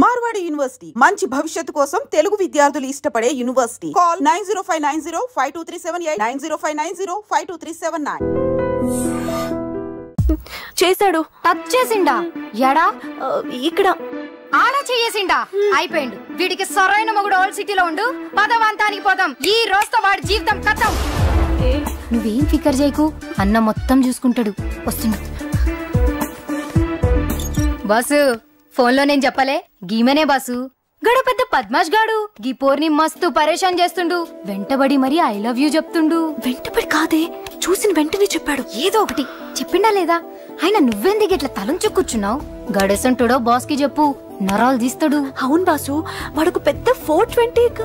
Marwadi university మంచి భవిష్యత్తు కోసం తెలుగు విద్యార్థులు ఇష్టపడే యూనివర్సిటీ. కాల్ 9059052378 9059052379. చేశాడు. టచ్ చేసిండా? ఎడా? ఇక్కడ. ఆడ చేసిండా? అయిపోయిండు. వీడికి సరైన మొగుడు ఓల్డ్ సిటీలో ఉండు. పదవంతానికి పోదాం. ఈ రోజుతో వాడి జీవితం కథం. నువ్వేం ఫికర్ చేయకు, అన్న మొత్తం చూసుకుంటాడు. వస్తున్నా బాసు. ఫోన్లో నేను చెప్పలే గీమనే బాసు. గడ పెద్ద పద్మాష్ గాడు గీ పోర్ని మస్తు పరేషాన్ చేస్తుండు. వెంటబడి మరి ఐ లవ్ యూ చెప్తుండు. వెంటబడి కాదే, చూసిన వెంటనే చెప్పాడు. ఏదో ఒకటి చెప్పిండా లేదా? ఆయన నువ్వెందుకు ఇట్లా తలంచు కూర్చున్నావు? గడేసంటుడో బాస్ కి చెప్పు, నరాలు తీస్తాడు. అవును బాసు, వాడుకు పెద్ద 420.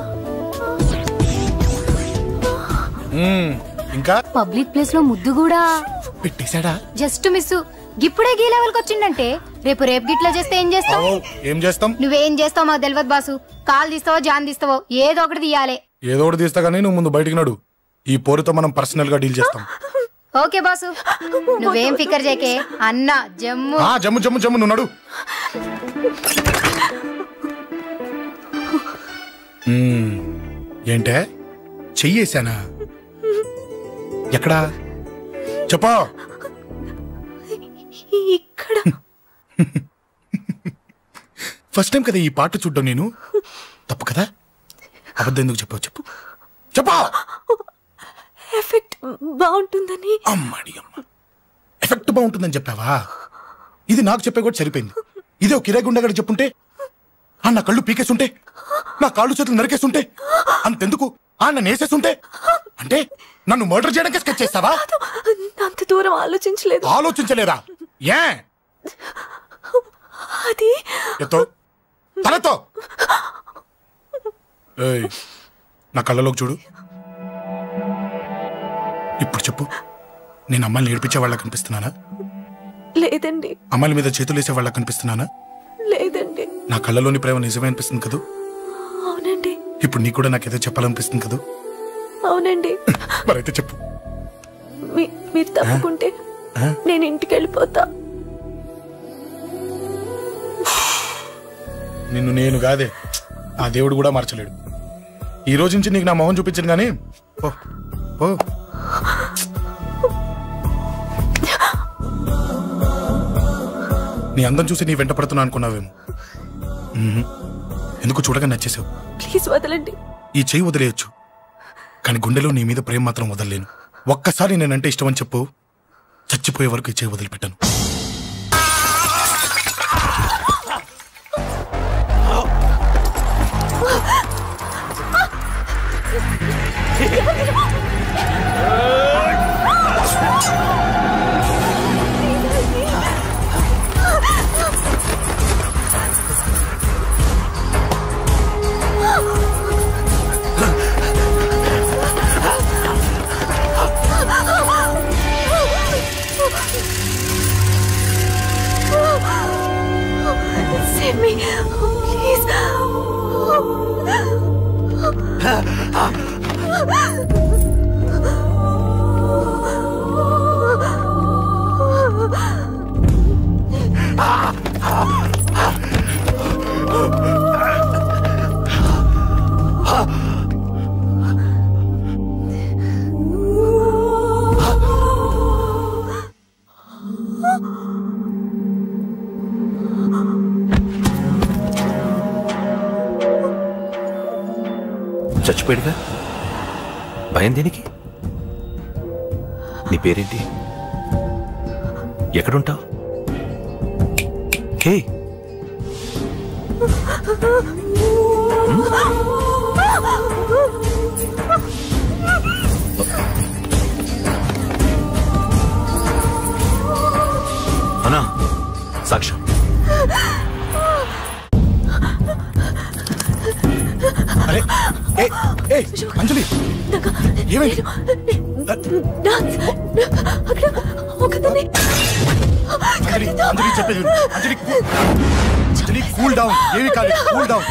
ఇంకా పబ్లిక్ ప్లేస్ లో ముద్దు కూడా పెట్టేశాడా? Just miss. ఇప్పుడే గీ లెవెల్ కి వచ్చిండంటే రేపు గిట్లా చేస్తే ఏం చేస్తావు? ఏం చేస్తాం? నువ్వేం చేస్తావు మాకు తెలియదు బాసు. కాల్ తీస్తావో జాన్ తీస్తావో ఏదో ఒకటి తీయాలి. ఏదో ఒకటి తీస్తా గానీ నువ్వు ముందు బయటికి నడు. ఈ పోరుతో మనం పర్సనల్ గా డీల్ చేస్తాం. ఓకే బాసు, నువ్వేం ఫికర్ చేకే. అన్న జమ్ము జమ్ము జమ్ము జమ్ము నువ్వు నడు. ఏంటే చెయ్యేశానా? ఎక్కడా చెప్పా? ఇక్కడ. ఫస్ట్ టైం కదా ఈ పాట చూడ్డం నేను. తప్పు కదా? అబద్ధం ఎందుకు చెప్పావు? చెప్పు చెప్పా. ఎఫెక్ట్ బాగుంటుందని. అమ్మాడి అమ్మ, ఎఫెక్ట్ బాగుంటుందని చెప్పావా? ఇది నాకు చెప్పే కూడా సరిపోయింది. ఇదే ఒక కిరాయి గుండెగాడు చెప్పుంటే, నా కళ్ళు పీకేస్తుంటే, నా కాళ్ళు చేతులు నరికేస్తుంటే, అంతెందుకు నన్ను వేసేస్తుంటే, అంటే నన్ను మర్డర్ చేయడానికి స్కెచ్ చేస్తావా? అంత దూరం ఆలోచించలేదు. ఆలోచించలేదా? ఏ అది ఎత్తో తలతో. నా కళ్ళలోకి చూడు. ఇప్పుడు చెప్పు, నేను అమ్మాయిని ఏడిపించే వాళ్ళ కనిపిస్తున్నానా? లేదండి. అమ్మాయిల మీద చేతులు వేసే వాళ్ళ కనిపిస్తున్నానా? లేదండి. నా కళ్ళలోని ప్రేమ నిజమే అనిపిస్తుంది కదూ? అవునండి. ఇప్పుడు నీకు కూడా నాకేదో చెప్పాలనిపిస్తుంది కదూ? అవునండి. మరైతే చెప్పు. మీరు తప్పుకుంటే నేను ఇంటికి వెళ్ళిపోతా. నిన్ను నేను కాదే, ఆ దేవుడు కూడా మార్చలేడు. ఈ రోజు నుంచి నీకు నా మొహం చూపించను గానీ ఓ ఓ. నీ అందం చూసి నీ వెంట పడుతున్నా అనుకున్నావేమో. ఎందుకు చూడగా నచ్చేసావు? ప్లీజ్ వదలండి. ఈ చెయ్యి వదిలేయచ్చు, కానీ గుండెలో నీ మీద ప్రేమ మాత్రం వదలలేను. ఒక్కసారి నేనంటే ఇష్టం అని చెప్పు, చచ్చిపోయే వరకు ఈ చెయ్యి వదిలిపెట్టాను. Save me, please. చచ్చిపోయాడుగా, భయం దేనికి? నీ పేరేంటి? ఎక్కడుంటావు? హే, అన్నా సాక్ష్యం. అరే అంజలి, ఏమైంది? అంజలి చెప్పేది అంజలి, కూల్ డౌన్. ఏమి కాదు, కూల్ డౌన్.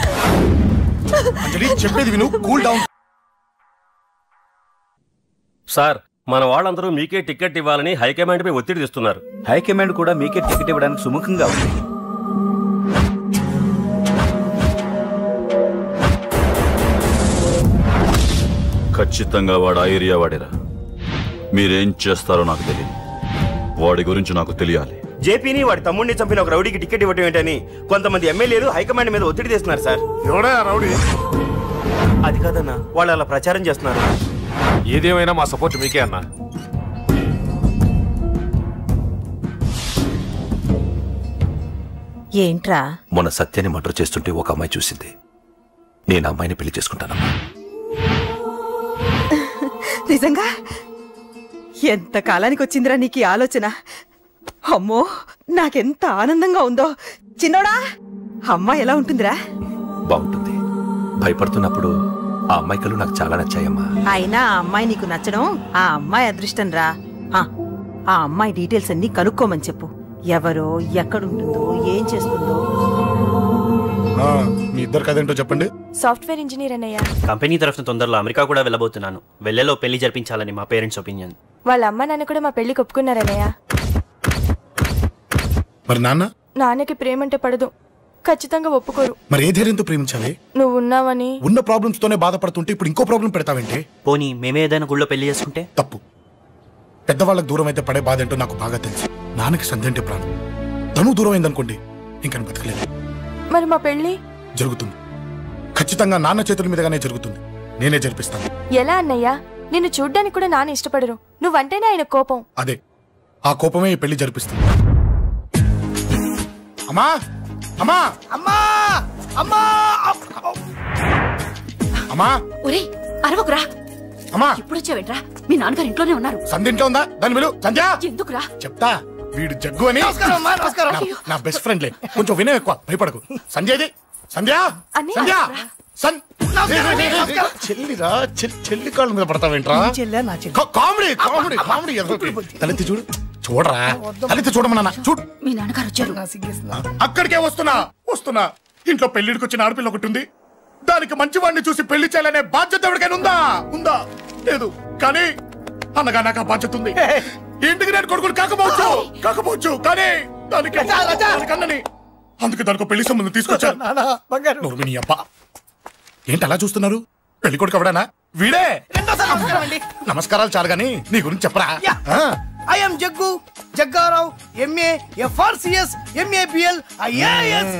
అంజలి చెప్పేది విను, కూల్ డౌన్. సార్, మన వాళ్ళందరూ మీకే టికెట్ ఇవ్వాలని హైకమాండ్ పై ఒత్తిడి తెస్తున్నారు. హైకమాండ్ కూడా మీకే టికెట్ ఇవ్వడానికి సుముఖంగా ఉంది. ఖచ్చితంగా వాడు ఆ ఏరియా వాడేరా. మీరేం చేస్తారో నాకు తెలియదు. వాడి గురించి నాకు తెలియాలి. జేపీని వాడి తమ్ముడిని చంపిన ఒక రౌడీకి టికెట్ ఇవ్వటం ఏంటని కొంతమంది ఎమ్మెల్యేలు హైకమాండ్ మీద ఒత్తిడి తెస్తున్నారు సార్. ఎవడా రౌడీ? అది కాదన్నా, వాళ్ళు అలా ప్రచారం చేస్తున్నారు. ఏదేమైనా మా సపోర్ట్ మీకే అన్నా. ఏంట్రా? మొన్న సత్యాన్ని మర్డర్ చేస్తుంటే ఒక అమ్మాయి చూసింది. నేను అమ్మాయిని పెళ్లి చేసుకుంటానమ్మా. నిజంగా? ఎంత కాలానికి వచ్చిందిరా నీకు ఈ ఆలోచన? అమ్మో, నాకెంత ఆనందంగా ఉందో. చిన్నోడా, అమ్మాయి ఎలా ఉంటుందిరా? బాగుంటుంది. భయపడుతున్నప్పుడు ఆ అమ్మాయి కళ్ళు నాకు చాలా నచ్చాయమ్మా. అయినా ఆ అమ్మాయి నీకు నచ్చడం ఆ అమ్మాయి అదృష్టం రా. ఆ అమ్మాయి డీటెయిల్స్ అన్ని కనుక్కోమని చెప్పు. ఎవరో, ఎక్కడుంటుందో, ఏం చేస్తుందో. మీ ఇద్దరు కదేంటో చెప్పండి. సాఫ్ట్వేర్ ఇంజనీర్ అన్నయ్య. కంపెనీ తరఫున తొందరలో అమెరికా కూడా వెళ్ళబోతున్నాను. వెళ్ళేలో పెళ్లి జరిపించాలని మా పేరెంట్స్ ఒపీనియన్. వాళ్ళ అమ్మ నాన్న కూడా మా పెళ్లికి ఒప్పుకున్నారన్నయ్య. మరి నాన్నకి ప్రేమంటే పడదు, ఖచ్చితంగా ఒప్పుకోరు. మరి ఏ ధైర్యంతో ప్రేమించాలి? నువ్వు ఉన్నావని. ఉన్న ప్రాబ్లమ్స్ తోనే బాధపడుతుంటే ఇప్పుడు ఇంకో ప్రాబ్లం పెడతావేంటి? పోనీ మేమే ఏదైనా గుళ్ళో పెళ్లి చేసుకుంటే? తప్పు. పెద్దవాళ్ళకి దూరం అయితే పడే బాధ ఏంటో నాకు బాగా తెలుసు. నాన్నకి సంధ్య అంటే ప్రాణం. తను దూరం అయిందనుకోండి ఇంకా బతకలేదు. మరి మా పెళ్లి జరుగుతుంది. ఖచ్చితంగా నాన్న చేతుల మీదగానే జరుగుతుంది. నేనే జరిపిస్తాను. ఎలా అన్నయ్యా? నిన్ను చూడ్డానికి కూడా నాన్న ఇష్టపడరు. నువ్వంటేనే ఆయన కోపం. అదే, ఆ కోపమే ఈ పెళ్లి జరిపిస్తుంది. అమ్మా అమ్మా అమ్మా అమ్మా అమ్మా! ఒరే అరవకురా. అమ్మా ఇప్పుడు వచ్చావేంట్రా? మీ నాన్నగారు ఇంట్లోనే ఉన్నారు. సంధ్య ఇంట్లో ఉందా? దాని విలు. సంధ్య ఎందుకురా? చెప్తా. వీడు జగ్గు అని నా బెస్ట్ ఫ్రెండ్లే. కొంచెం వినయం ఎక్కువ, భయపడకు. సంధ్యది. సంధ్య సంధ్య చెల్లిరా. చెల్లి కాళ్ళ మీద పడతావేంట్రా? Comedy comedy comedy. తలెత్తి చూడు. చూడరా, తలెత్తి చూడమన్నా. చూడు, మీ నాన్నగారు వచ్చారు. అక్కడికే వస్తున్నా. ఇంట్లో పెళ్లిడికి వచ్చిన ఆడపిల్ల ఒకటి ఉంది. దానికి మంచివాడిని చూసి పెళ్లి చేయాలనే బాధ్యత ఎవరికైనా ఉందా? లేదు. కానీ అన్నగా నాకు ఆ బాధ్యత ఉంది. ఇంటికి నేను కొడుకుని కాకపోవచ్చు కానీ దానికి అన్నని. అందుకే దానికి పెళ్లి సంబంధం తీసుకొచ్చాను. నీ అబ్బా ఏంటి అలా చూస్తున్నారు? పెళ్లి కొడుకు ఎవడానా? వీడే. నమస్కారాలు చాలు గాని నీ గురించి చెప్పరా. I'm Jagga Rao, MA, FRCS, MABL, IAS.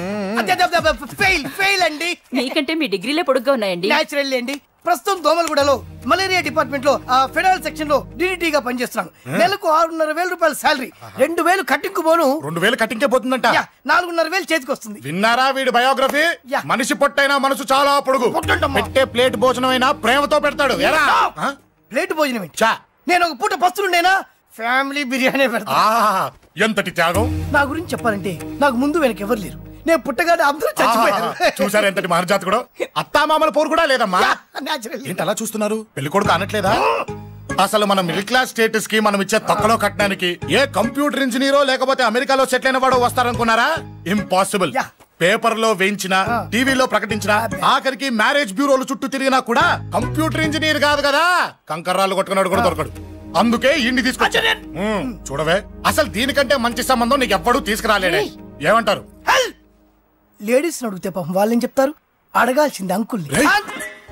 Fail అండి. మీకంటే మీ డిగ్రీలే పొడుగ్గా ఉన్నాయండి. న్యాచురల్ అండి. ప్రస్తుతం దోమలగూడలో మలేరియా డిపార్ట్మెంట్ లో ఫెడరల్ సెక్షన్ లో DDT గా పనిచేస్తున్నాను. నెలకు 6,500 రూపాయల శాలరీ, 2,000 కట్టింగ్ పోను. 2,000 కట్టింగే పోతుందంట. 4,500 చేతికి వస్తుంది. విన్నారా వీడి బయోగ్రఫీ? మనిషి పొట్టైనా మనసు చాలా పొడుగు. పెట్టే ప్లేట్ భోజనం అయినా ప్రేమతో పెడతాడు. ప్లేట్ భోజనం ఏంటి? నేను ఒక పూట పస్తులుండేనా ఫ్యామిలీ బిర్యానీ పెడతా. ఎంతటి త్యాగం! నా గురించి చెప్పాలంటే నాకు ముందు వెనక ఎవరు లేరు. నేను పుట్టగానే అందరూ చచ్చిపోయారు. చూసారు ఎంతటి మహర్జాత్ కూడా. అత్తామామల పోరు కూడా లేదమ్మా. ఏంటి అలా చూస్తున్నారు? పెళ్లి కొడుకు అనట్లేదా? అసలు మన మిడిల్ క్లాస్ స్టేటస్ కి మనం ఇచ్చే తక్కువలో కట్టడానికి ఏ కంప్యూటర్ ఇంజనీరో లేకపోతే అమెరికాలో సెటిల్ అయిన వాడు వస్తారనుకున్నారా? ఇంపాసిబుల్. పేపర్ లో వేయించిన, టీవీలో ప్రకటించిన, ఆఖరికి మ్యారేజ్ బ్యూరోలు చుట్టూ తిరిగినా కూడా కంప్యూటర్ ఇంజనీర్ కాదు కదా, కంకర్రాలు కొట్టుకున్నాడు కూడా దొరకడు. అందుకే ఇండి తీసుకొచ్చా. చూడవే, అసలు దీనికంటే మంచి సంబంధం నీకు ఎవ్వడూ తీసుకురాలేడే. ఏమంటారు? లేడీస్ అడిగితే పాపం వాళ్ళేం చెప్తారు? అడగాల్సింది అంకుల్.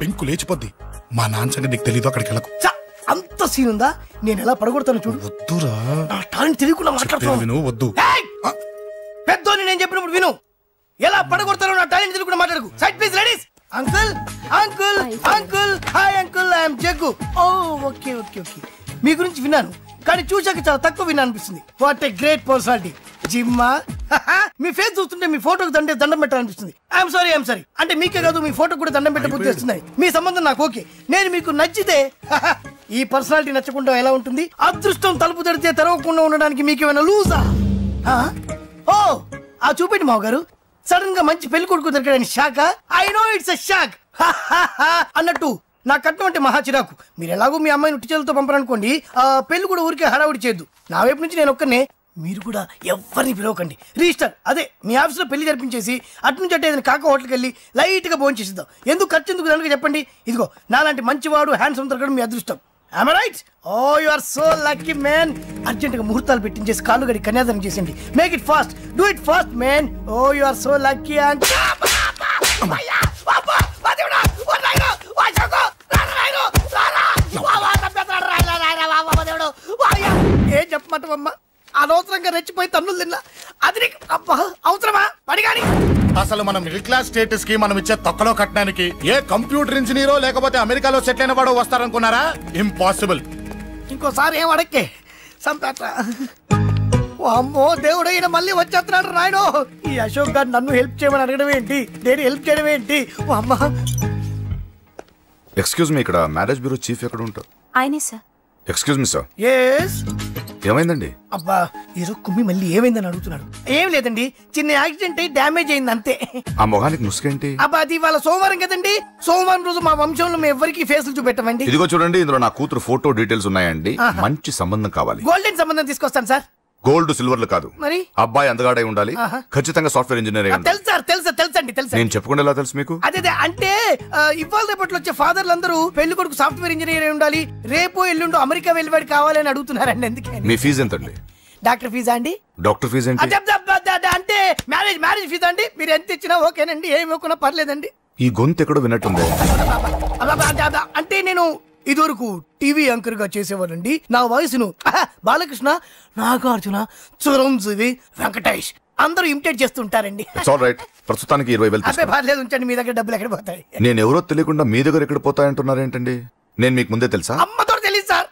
పెంకు లేచిపోద్ది. మా నాన్న సంగతి నీకు తెలీదు. అక్కడికి వెళ్ళకు. అంత సీన్ ఉందా? నేను ఎలా పడగొడతాను చూడు. వద్దురా, నా టాలెంట్ తెలియకుండా మాట్లాడుతున్నాను. వద్దు. పెద్దోని నేను చెప్పినప్పుడు విను. ఎలా పడగొడతారో నా టాలెంట్ తెలియకుండా మాట్లాడకు. Side please ladies. Uncle uncle uncle hi uncle, I'm Jaggu. Oh okay okay okay. మీ గురించి విన్నాను కానీ చూశాక చాలా తక్కువ విన్నా అనిపిస్తుంది. What a great personality. జిమ్మా, మీ ఫేస్ చూస్తుంటే మీ ఫోటోకి దండం పెట్టాలనిపిస్తుంది. I'm sorry. అంటే మీకే కాదు, మీ ఫోటో కూడా దండం పెట్టే బుద్ధి వస్తున్నాయి. మీ సంబంధం నాకు ఓకే. నేను మీకు నచ్చితే ఈ పర్సనాలిటీ నచ్చకుండా ఎలా ఉంటుంది? అదృష్టం తలుపు తెరితే తెరవకుండా ఉండడానికి మీకేమైనా లూజా? ఓ ఆ చూపెట్టి మావ గారు. సడన్ గా మంచి పెళ్లి కొడుకు దొరికాడని shock. I know it's a shock అన్నట్టు నా కట్నం అంటే మహా చిరాకు. మీరు ఎలాగో మీ అమ్మాయిని ఉట్టి చేతులతో పంపరనుకోండి, ఆ పెళ్లి కూడా ఊరికే హడావుడి చేయొద్దు. నా వైపు నుంచి నేను ఒక్కనే, మీరు కూడా ఎవరిని పిలవకండి. రిజిస్టర్ అదే మీ ఆఫీస్లో పెళ్లి జరిపించేసి అటు నుంచి అంటే ఏదైనా కాక హోటల్కి వెళ్ళి లైట్గా భోజనం చేసిద్దాం. ఎందుకు ఖర్చు ఎందుకు దానికి చెప్పండి. ఇదిగో నాలాంటి మంచివాడు హ్యాండ్సమ్ దొరకడం మీ అదృష్టం. Am I right? Oh, you are so lucky, man. అర్జెంటుగా ముహూర్తాలు పెట్టించేసి కాళ్ళు గడి కన్యాదానం చేసేయండి. Make it fast. Do it fast, man. Oh, you are so lucky. And అసలు మన మిడిల్ క్లాస్ స్టేటస్ కి మనం ఇచ్చే తొక్కలో కట్టడానికి ఏ కంప్యూటర్ ఇంజనీరో లేకపోతే అమెరికాలో సెటిల్ అయిన వాడు వస్తారనుకున్నారా? ఇంపాసిబుల్. ఇంకోసారి ఏం అడక్కే సంపేట. అమ్మో దేవుడు, ఈయన మళ్ళీ వచ్చేస్తున్నాడు రాయడు. ఈ అశోక్ గారు నన్ను హెల్ప్ చేయమని అడగడం ఏంటి, నేను హెల్ప్ చేయడం ఏంటి? అమ్మ. ఎక్స్క్యూజ్ మీ, ఇక్కడ మ్యారేజ్ బ్యూరో చీఫ్ ఎక్కడ ఉంటారు? ఆయనే sir. Excuse me sir. Yes. ఏమైందండి? అబ్బా ఈరోజు కుమ్మి మళ్ళీ ఏమైందని అడుగుతున్నాడు. ఏం లేదండి, చిన్న యాక్సిడెంట్ అయి డ్యామేజ్ అయింది అంతే. ఆ మొహానికి ముసుకేంటి? అబ్బా అది ఇవాళ సోమవారం కదండి, సోమవారం రోజు మా వంశంలో మేము ఎవరికి ఫేస్లు చూపెట్టమండి. ఇదిగో చూడండి, ఇందులో నా కూతురు ఫోటో డీటెయిల్స్ ఉన్నాయండి. మంచి సంబంధం కావాలి. గోల్డెన్ సంబంధం తీసుకొస్తాను సార్. గోల్డ్ సిల్వర్లు కాదు, మరి అబ్బాయి అందగాడై ఉండాలి, ఖచ్చితంగా సాఫ్ట్వేర్ ఇంజనీర్. తెలుసు సార్, తెలుసండి. నేను చెప్పకుండా ఎలా తెలుసు మీకు? అదే అంటే ఇవాళ రేపట్లో వచ్చే ఫాదర్లు అందరూ పెళ్లి కొడుకు సాఫ్ట్వేర్ ఇంజనీర్ అయి ఉండాలి, రేపు ఎల్లుండి అమెరికా వెళ్ళివాడు కావాలని అడుగుతున్నారండి. అందుకే. మీ ఫీజు ఎంతండి? డాక్టర్ ఫీజా అండి? డాక్టర్ ఫీజు ఏంటి? అంటే మ్యారేజ్ ఫీజా అండి. మీరు ఎంత ఇచ్చినా ఓకేనండి, ఏమి ఇవ్వకున్నా పర్లేదండి. ఈ గొంతు ఎక్కడో విన్నట్టుంది. అంటే నేను ఇదివరకు టీవీ యాంకర్ గా చేసేవాడండి. నా వయసును బాలకృష్ణ, నాగార్జున, చిరంజీవి, వెంకటేష్ అందరూ ఇమిటేట్ చేస్తుంటారండి. ప్రస్తుతానికి 20,000. పర్లేదు ఉంచండి, మీ దగ్గర డబ్బులు ఎక్కడ పోతాయి? నేను ఎవరో తెలియకుండా మీ దగ్గర ఎక్కడ పోతాయంటున్నారేంటండి? నేను మీకు ముందే తెలుసా? అమ్మతో తెలియదు సార్.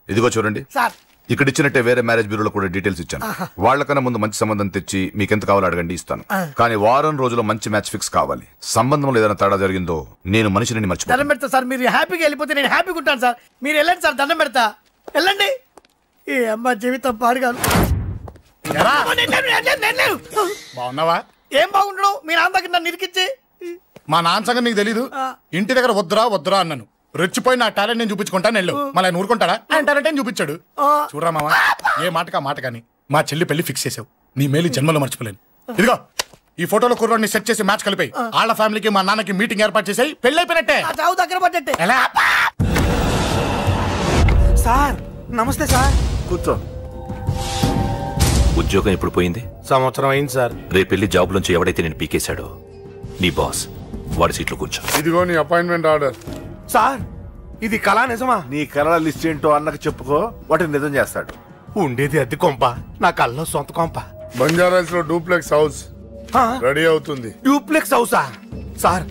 ఇదిగో చూడండి సార్, ఇక్కడ ఇచ్చినట్టే వేరే మ్యారేజ్ బ్యూరోలో కూడా డీటెయిల్స్ ఇచ్చాను. వాళ్ళకన్నా ముందు మంచి సంబంధం తెచ్చి మీకు ఎంత కావాలో అడగండి, ఇస్తాను. కానీ వారం రోజుల్లో మంచి మ్యాచ్ ఫిక్స్ కావాలి. సంబంధంలో ఏదైనా తేడా జరిగిందో నేను మనిషిని మర్చిపోతాను. దండం పెడతా సార్, మీరు హ్యాపీగా వెళ్ళిపోతే నేను హ్యాపీగా ఉంటాను సార్. మీరు వెళ్ళండి సార్, దండం పెడతా, వెళ్ళండి. ఈ అమ్మ జీవితం పాడుగాను. బాగున్నావా? ఏం బాగుండడం, మీ నాన్న దగ్గర నన్ను ఇరికిచ్చి. మా నాన్న సంగతి నీకు తెలీదు. ఇంటి దగ్గర వద్దురా అన్నాను. రెచ్చిపోయి నా టాలెంట్ నేను చూపించుకుంటాను వెళ్ళు. మళ్ళీ ఆయన ఊరుకుంటాడా? ఆయన టాలెంట్ చూపించాడు. చూడరా మావా, ఏ మాటకా మాట కానీ మా చెల్లి పెళ్లి ఫిక్స్ చేసావు. నీ మేలు జన్మలో మర్చిపోలేను. ఇదిగో ఈ ఫోటోలో కుర్రాడిని సెట్ చేసి మ్యాచ్ కలిపాయి. వాళ్ళ ఫ్యామిలీకి మా నాన్నకి మీటింగ్ ఏర్పాటు చేసాయి. పెళ్లి అయిపోయినట్టే. దగ్గర పడ్డట్టే. సార్ నమస్తే సార్. కూర్చో. ఉద్యోగం ఎప్పుడు పోయింది? సంవత్సరం అయింది సార్. రేపెళ్ళి జాబ్ నుంచి ఎవడైతే నేను పీకేశాడో నీ బాస్, వాడి సీట్లో కూర్చో. ఇదిగో నీ అపాయింట్మెంట్ ఆర్డర్. సార్ ఇది కళా నిజమా? నీ కళల లిస్ట్ ఏంటో అన్నకు చెప్పుకో, వాటిని నిజం చేస్తాడు. ఉండేది అద్దె కొంప, నా కళ్ళలో సొంత కొంప. బంజారాస్ లో డూప్లెక్స్ హౌస్ రెడీ అవుతుంది. డూప్లెక్స్ హౌసా? సార్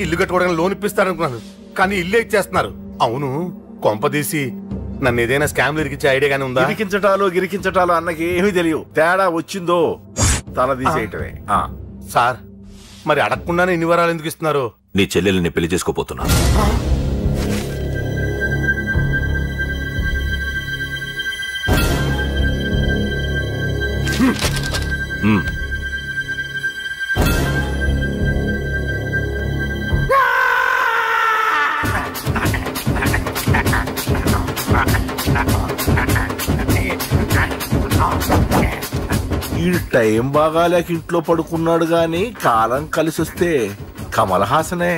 ఇల్లు కట్టుకోవడానికి లోన్ ఇప్పిస్తారనుకున్నాను, కానీ ఇల్లే ఇచ్చేస్తున్నారు. అవును, కొంప తీసి నన్ను ఏదైనా స్కామ్ ఇరికించే ఐడియా గానీ ఉందా? గిరికించటాలు అన్నకి ఏమీ తెలియవు. తేడా వచ్చిందో తల తీసేయటమే. సార్ మరి అడగకుండానే ఇన్ని వరాలు ఎందుకు ఇస్తున్నారు? నీ చెల్లెల్ని పెళ్లి చేసుకోపోతున్నా. ఈ టైం బాగాలేక ఇంట్లో పడుకున్నాడు గాని కాలం కలిసి వస్తే కమల్ హాసనే.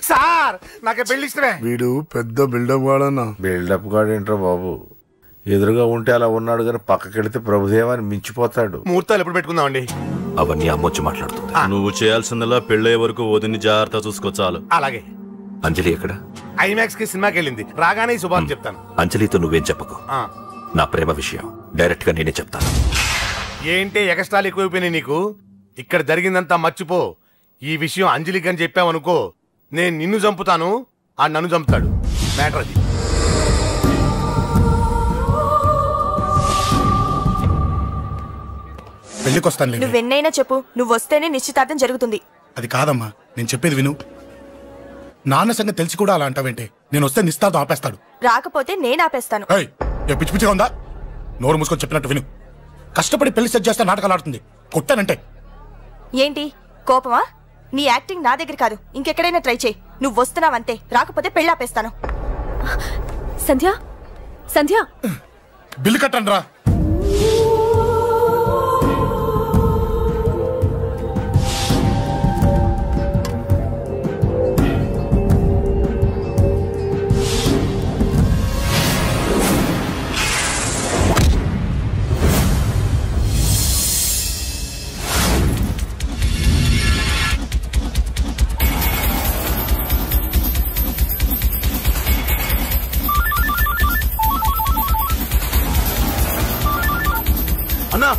సార్ నాకే పెళ్లి ఇష్టమే. వీడు పెద్ద బిల్డప్ వాడన్నా. బిల్డప్ గాడేంట్రా బాబు, ఎదురుగా ఉంటే అలా ఉన్నాడు గాని పక్కకెడితే ప్రభుదేవాన్ని మించిపోతాడు. ముహూర్తాలు ఎప్పుడు పెట్టుకుందామండి? అవన్నీ అమ్మొచ్చి మాట్లాడుతుంది. నువ్వు చేయాల్సిందల్లా పెళ్ళయ్యే వరకు వదిని జాగ్రత్త చూసుకో చాలు. అలాగే. అంజలి ఎక్కడ? ఐమాక్స్ కి సినిమాకి వెళ్ళింది, రాగానే శుభాన్ని చెప్తాను. అంజలితో నువ్వేం చెప్పకు. నా ప్రేమ విషయం డైరెక్ట్ గా నేనే చెప్తాను. ఏంటి ఎక్స్ట్రాలు ఎక్కువైపోయినాయి నీకు? ఇక్కడ జరిగిందంతా మర్చిపో. ఈ విషయం అంజలికి అని చెప్పావనుకో, నేను నిన్ను చంపుతాను, ఆ నన్ను చంపుతాడు. మ్యాటర్ అది. పెళ్లికొస్తాను. నువ్వెన్నైనా చెప్పు, నువ్వు వస్తేనే నిశ్చితార్థం జరుగుతుంది. అది కాదమ్మా, నేను చెప్పేది విను. నాన్న సంగతి తెలిసి కూడా అలా అంటావేంటే? నేను వస్తే నిశ్చితార్థం ఆపేస్తాడు. రాకపోతే నేను ఆపేస్తాను. పిచ్చి పిచ్చిగా ఉందా? నోరు మూసుకొని చెప్పినట్టు విను. కష్టపడి పెళ్లి సెట్ చేస్తే నాటకాలు ఆడుతుంది. కొట్టానంటే ఏంటి కోపమా? నీ యాక్టింగ్ నా దగ్గర కాదు, ఇంకెక్కడైనా ట్రై చేయి. నువ్వు వస్తున్నావంతే, రాకపోతే పెళ్లి ఆపేస్తాను. సంధ్య, సంధ్య, బిల్లు కట్టండి రా. అన్నా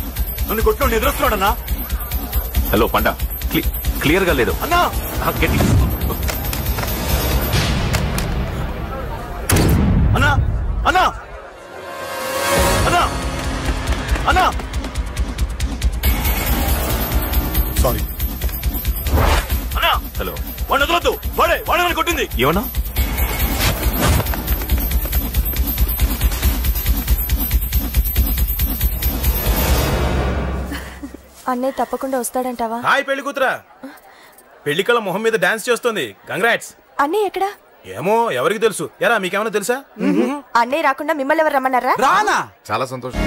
నన్ను కొట్టిన ఎదురొస్తున్నాడన్నా. హలో పండా, క్లియర్ గా లేదు అన్నా. గట్టి అన్నా అన్నా అన్నా అన్నా. సారీ. అన్నా హలో, వాడిని వదలొద్దు. వాడే నన్ను కొట్టింది. ఏమన్నా? అన్నయ్య తప్పకుండా వస్తాడంటావా? హాయ్ పెళ్లి కూతురా. పెళ్లి కళ మొహం మీద డాన్స్ చేస్తుంది. కంగ్రాట్స్. అన్నయ్య ఎక్కడా? ఏమో ఎవరికి తెలుసు. ఎరా మీకేమైనా తెలుసా? అన్నయ్య రాకుండా మిమ్మల్ని ఎవరు రమ్మన్నారా? చాలా సంతోషం.